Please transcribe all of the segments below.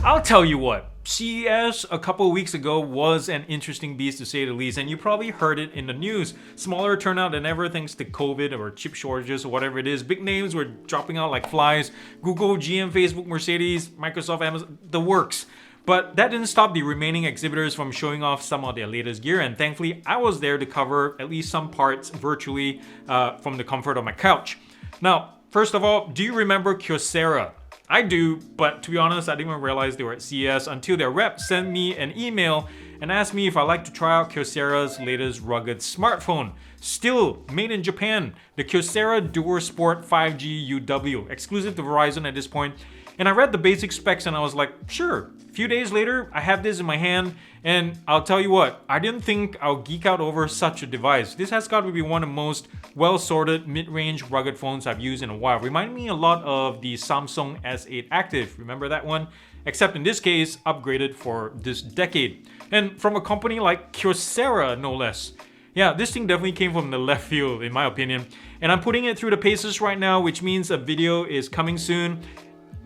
I'll tell you what, CES a couple of weeks ago was an interesting beast to say the least, and you probably heard it in the news. Smaller turnout than ever thanks to COVID or chip shortages or whatever it is. Big names were dropping out like flies. Google, GM, Facebook, Mercedes, Microsoft, Amazon, the works. But that didn't stop the remaining exhibitors from showing off some of their latest gear, and thankfully I was there to cover at least some parts virtually from the comfort of my couch. Now, first of all, do you remember Kyocera? I do, but to be honest, I didn't even realize they were at CES until their rep sent me an email and asked me if I'd like to try out Kyocera's latest rugged smartphone. Still made in Japan, the Kyocera DuraSport 5G UW, exclusive to Verizon at this point. And I read the basic specs and I was like, sure. A few days later, I have this in my hand, and I'll tell you what, I didn't think I'll geek out over such a device. This has got to be one of the most well-sorted mid-range rugged phones I've used in a while. Reminded me a lot of the Samsung S8 Active. Remember that one? Except in this case, upgraded for this decade. And from a company like Kyocera, no less. Yeah, this thing definitely came from the left field, in my opinion. And I'm putting it through the paces right now, which means a video is coming soon.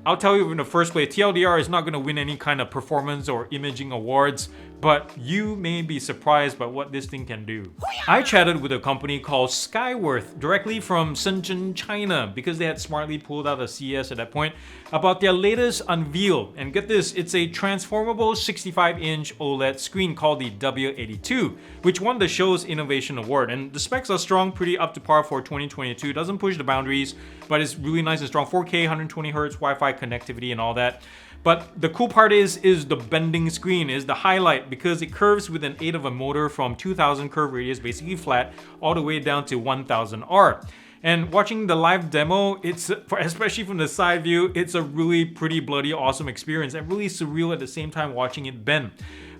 I'll tell you in the first place, TLDR is not going to win any kind of performance or imaging awards, but you may be surprised by what this thing can do. I chatted with a company called Skyworth directly from Shenzhen, China, because they had smartly pulled out of CES at that point, about their latest unveil. And get this, it's a transformable 65-inch OLED screen called the W82, which won the show's Innovation Award. And the specs are strong, pretty up to par for 2022. Doesn't push the boundaries, but it's really nice and strong. 4K, 120Hz, Wi-Fi connectivity and all that. But the cool part is the bending screen is the highlight, because it curves with an 8 of a motor from 2000 curve radius, basically flat, all the way down to 1000 R. And watching the live demo, it's, especially from the side view, it's a really pretty bloody awesome experience and really surreal at the same time watching it bend.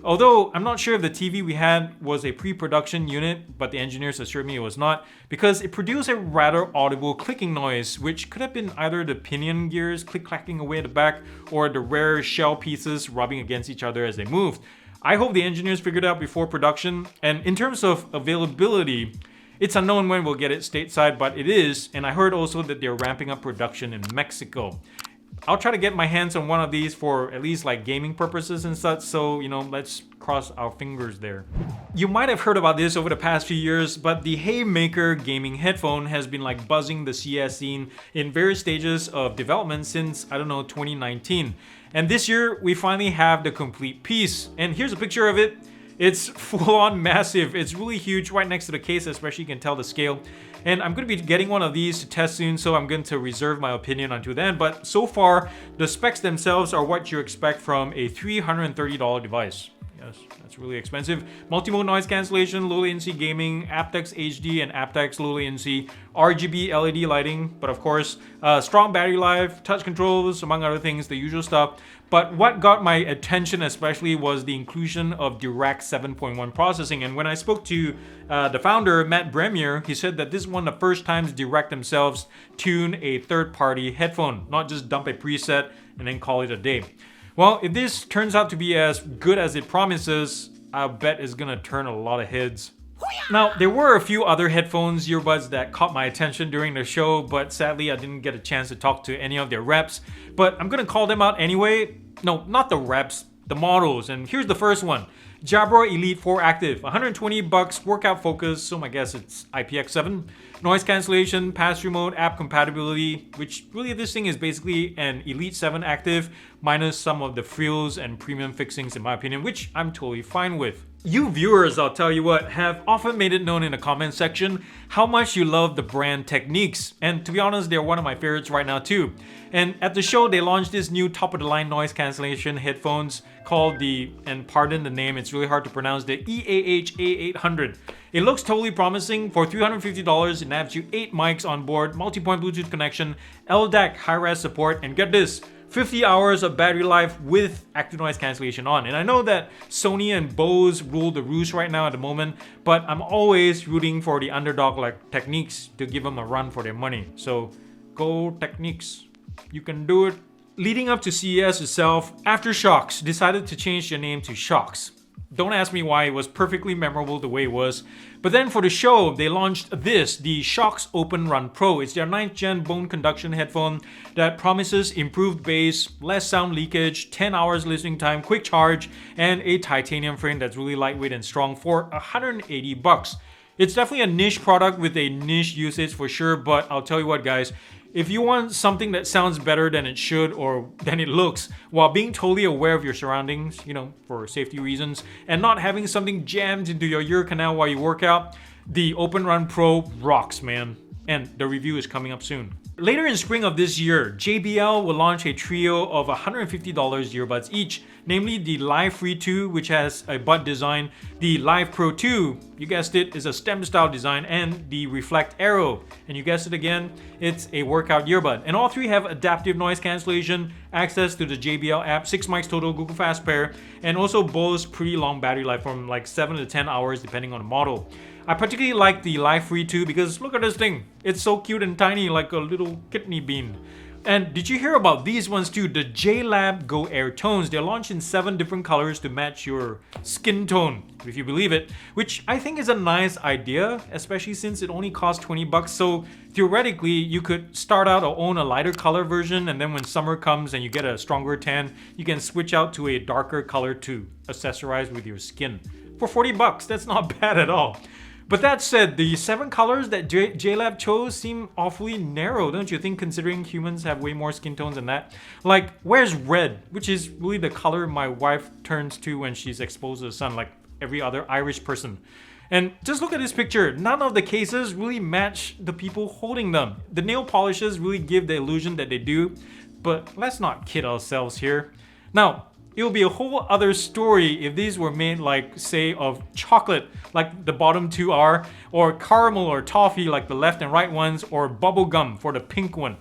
Although I'm not sure if the TV we had was a pre-production unit, but the engineers assured me it was not, because it produced a rather audible clicking noise, which could have been either the pinion gears click-clacking away at the back or the rare shell pieces rubbing against each other as they moved. I hope the engineers figured it out before production, and in terms of availability, it's unknown when we'll get it stateside, but it is, and I heard also that they're ramping up production in Mexico. I'll try to get my hands on one of these for at least like gaming purposes and such, so you know, let's cross our fingers there. You might have heard about this over the past few years, but the Haymaker gaming headphone has been like buzzing the CES scene in various stages of development since, I don't know, 2019. And this year, we finally have the complete piece. And here's a picture of it. It's full-on massive. It's really huge right next to the case, especially you can tell the scale. And I'm going to be getting one of these to test soon, so I'm going to reserve my opinion until then. But so far, the specs themselves are what you expect from a $330 device. Yes, that's really expensive. Multi-mode noise cancellation, low latency gaming, aptX HD and aptX low latency, RGB LED lighting, but of course, strong battery life, touch controls, among other things, the usual stuff. But what got my attention especially was the inclusion of DiRAC 7.1 processing. And when I spoke to the founder, Matt Bremier, he said that this is one of the first times DiRAC themselves tune a third-party headphone, not just dump a preset and then call it a day. Well, if this turns out to be as good as it promises, I bet it's gonna turn a lot of heads. Now, there were a few other headphones, earbuds that caught my attention during the show, but sadly I didn't get a chance to talk to any of their reps. But I'm gonna call them out anyway. No, not the reps, the models. And here's the first one. Jabra Elite 4 Active, $120, workout focus, so I guess it's IPX7. Noise cancellation, pass-through mode, app compatibility, which really this thing is basically an Elite 7 Active minus some of the frills and premium fixings in my opinion, which I'm totally fine with. You viewers, I'll tell you what, have often made it known in the comment section how much you love the brand Technics. And to be honest, they're one of my favorites right now too. And at the show, they launched this new top-of-the-line noise cancellation headphones called the, and pardon the name, it's really hard to pronounce, the EAH A800. It looks totally promising. For $350, it nabs you 8 mics on board, multi-point Bluetooth connection, LDAC high-res support, and get this, 50 hours of battery life with active noise cancellation on. And I know that Sony and Bose rule the roost right now at the moment, but I'm always rooting for the underdog like Technics to give them a run for their money. So go Technics, you can do it. Leading up to CES itself, Aftershocks decided to change their name to Shocks. Don't ask me why, it was perfectly memorable the way it was. But then for the show, they launched this, the Shox Open Run Pro. It's their 9th gen bone conduction headphone that promises improved bass, less sound leakage, 10 hours listening time, quick charge, and a titanium frame that's really lightweight and strong for $180. It's definitely a niche product with a niche usage for sure, but I'll tell you what guys, if you want something that sounds better than it should or than it looks, while being totally aware of your surroundings, you know, for safety reasons, and not having something jammed into your ear canal while you work out, the Open Run Pro rocks, man. And the review is coming up soon. Later in spring of this year, JBL will launch a trio of $150 earbuds each, namely the Live Free 2, which has a bud design, the Live Pro 2, you guessed it, is a stem style design, and the Reflect Aero, and you guessed it again, it's a workout earbud. And all three have adaptive noise cancellation, access to the JBL app, 6 mics total, Google Fast Pair, and also boast pretty long battery life from like 7 to 10 hours depending on the model. I particularly like the Live Free 2 because look at this thing. It's so cute and tiny, like a little kidney bean. And did you hear about these ones too? The JLab Go Air Tones. They're launched in 7 different colors to match your skin tone, if you believe it, which I think is a nice idea, especially since it only costs $20. So theoretically, you could start out or own a lighter color version, and then when summer comes and you get a stronger tan, you can switch out to a darker color to accessorize with your skin. For $40, that's not bad at all. But that said, the 7 colors that JLab chose seem awfully narrow, don't you think, considering humans have way more skin tones than that? Like, where's red, which is really the color my wife turns to when she's exposed to the sun, like every other Irish person. And just look at this picture. None of the cases really match the people holding them. The nail polishes really give the illusion that they do, but let's not kid ourselves here. Now, it would be a whole other story if these were made like, say, of chocolate, like the bottom 2 are, or caramel or toffee like the left and right ones, or bubblegum for the pink one.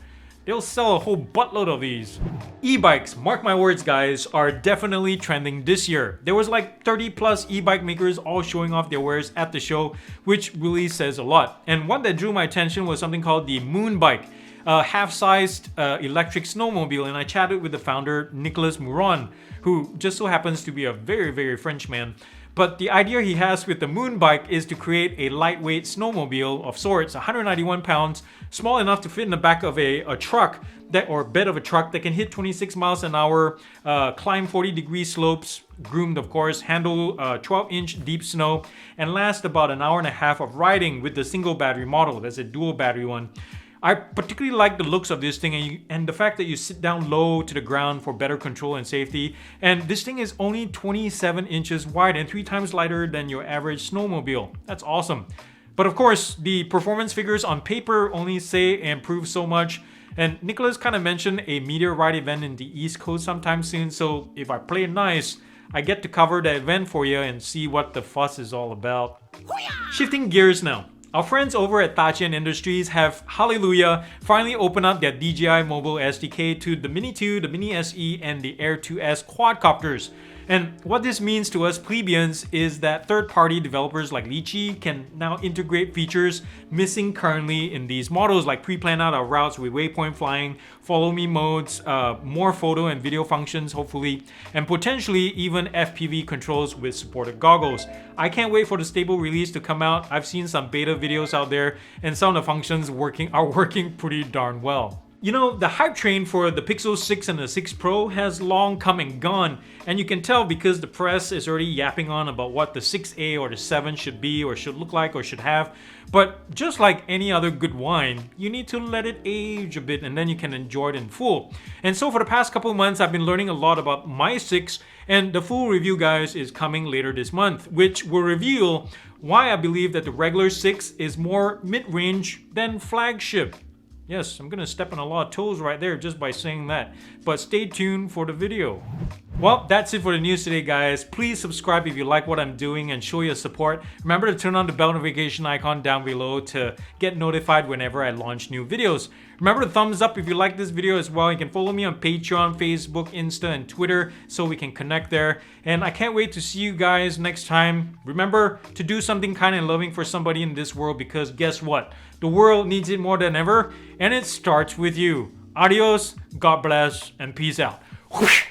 They'll sell a whole buttload of these. E-bikes, mark my words guys, are definitely trending this year. There was like 30 plus e-bike makers all showing off their wares at the show, which really says a lot. And one that drew my attention was something called the Moonbike, a half-sized electric snowmobile, and I chatted with the founder, Nicolas Mouron, who just so happens to be a very, very French man. But the idea he has with the Moonbike is to create a lightweight snowmobile of sorts, 191 pounds, small enough to fit in the back of a truck, or bed of a truck that can hit 26 miles an hour, climb 40-degree slopes, groomed of course, handle 12-inch deep snow, and last about an hour and a half of riding with the single battery model. That's a dual battery one. I particularly like the looks of this thing and the fact that you sit down low to the ground for better control and safety. And this thing is only 27 inches wide and 3 times lighter than your average snowmobile. That's awesome. But of course, the performance figures on paper only say and prove so much. And Nicholas kind of mentioned a meteor ride event in the East Coast sometime soon. So if I play it nice, I get to cover the event for you and see what the fuss is all about. Shifting gears now. Our friends over at Tachian Industries have, hallelujah, finally opened up their DJI Mobile SDK to the Mini 2, the Mini SE, and the Air 2S quadcopters. And what this means to us plebeians is that third-party developers like Lychee can now integrate features missing currently in these models, like pre-plan out our routes with waypoint flying, follow me modes, more photo and video functions hopefully, and potentially even FPV controls with supported goggles. I can't wait for the stable release to come out. I've seen some beta videos out there and some of the functions are working pretty darn well. You know, the hype train for the Pixel 6 and the 6 Pro has long come and gone, and you can tell because the press is already yapping on about what the 6A or the 7 should be or should look like or should have. But just like any other good wine, you need to let it age a bit and then you can enjoy it in full. And so for the past couple months, I've been learning a lot about my 6, and the full review, guys, is coming later this month, which will reveal why I believe that the regular 6 is more mid-range than flagship. Yes, I'm gonna step on a lot of toes right there just by saying that, but stay tuned for the video. Well, that's it for the news today, guys. Please subscribe if you like what I'm doing and show your support. Remember to turn on the bell notification icon down below to get notified whenever I launch new videos. Remember to thumbs up if you like this video as well. You can follow me on Patreon, Facebook, Insta, and Twitter so we can connect there. And I can't wait to see you guys next time. Remember to do something kind and loving for somebody in this world, because guess what? The world needs it more than ever, and it starts with you. Adios, God bless, and peace out. Whoosh.